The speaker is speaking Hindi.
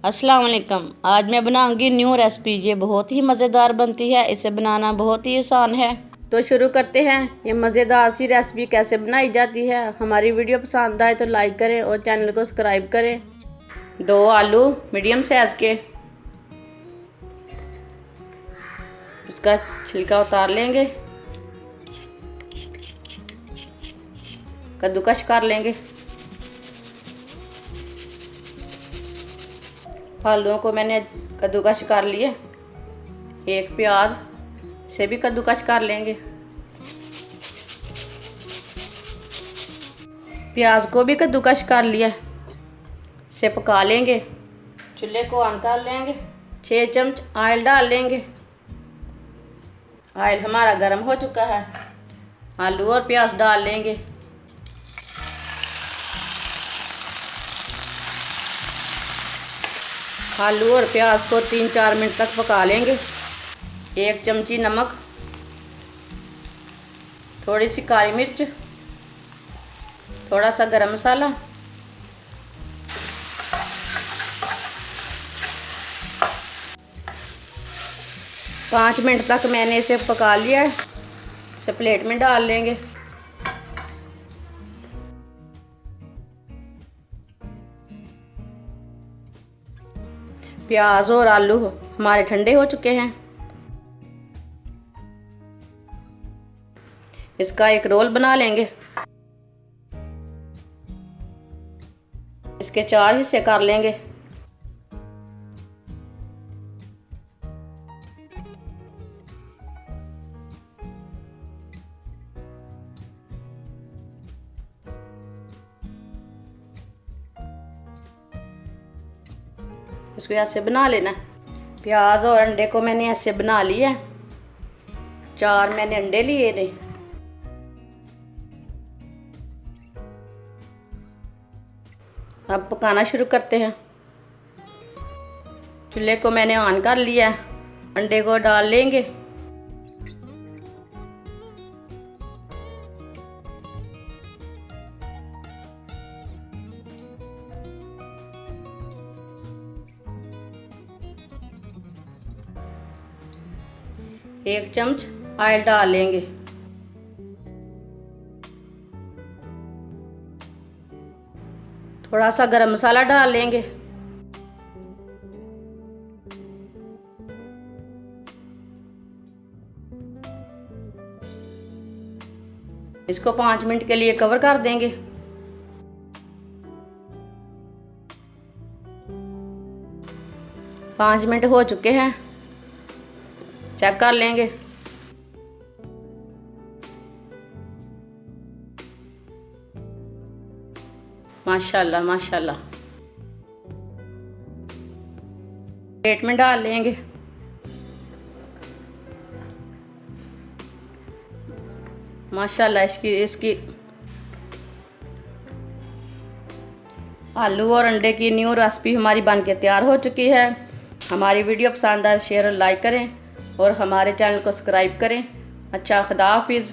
अस्सलाम वालेकुम। आज मैं बनाऊंगी न्यू रेसिपी। ये बहुत ही मज़ेदार बनती है, इसे बनाना बहुत ही आसान है। तो शुरू करते हैं। ये मज़ेदार सी रेसिपी कैसे बनाई जाती है। हमारी वीडियो पसंद आए तो लाइक करें और चैनल को सब्सक्राइब करें। 2 आलू मीडियम साइज़ के, उसका छिलका उतार लेंगे, कद्दूकस कर लेंगे। आलूओं को मैंने कद्दूकस कर लिया। एक प्याज से भी कद्दूकस कर लेंगे। प्याज को भी कद्दूकस कर लिया, इसे पका लेंगे। चूल्हे को ऑन कर लेंगे। 6 चम्मच ऑयल डाल लेंगे। ऑयल हमारा गर्म हो चुका है। आलू और प्याज डाल लेंगे। आलू और प्याज को 3-4 मिनट तक पका लेंगे। 1 चमची नमक, थोड़ी सी काली मिर्च, थोड़ा सा गरम मसाला, पाँच मिनट तक मैंने इसे पका लिया है। इसे प्लेट में डाल लेंगे। प्याज और आलू हमारे ठंडे हो चुके हैं। इसका एक रोल बना लेंगे। इसके 4 हिस्से कर लेंगे। इसको ऐसे बना लेना। प्याज और अंडे को मैंने ऐसे बना लिया। 4 मैंने अंडे लिए थे। अब पकाना शुरू करते हैं। चूल्हे को मैंने ऑन कर लिया। अंडे को डाल लेंगे। एक चम्मच ऑयल डाल लेंगे। थोड़ा सा गरम मसाला डाल लेंगे। इसको 5 मिनट के लिए कवर कर देंगे। पाँच मिनट हो चुके हैं, चेक कर लेंगे। माशाल्लाह माशाल्लाह। प्लेट में डाल लेंगे। माशाल्लाह इसकी आलू और अंडे की न्यू रेसिपी हमारी बनके तैयार हो चुकी है। हमारी वीडियो पसंद आए शेयर और लाइक करें और हमारे चैनल को सब्सक्राइब करें। अच्छा, खुदा हाफिज़।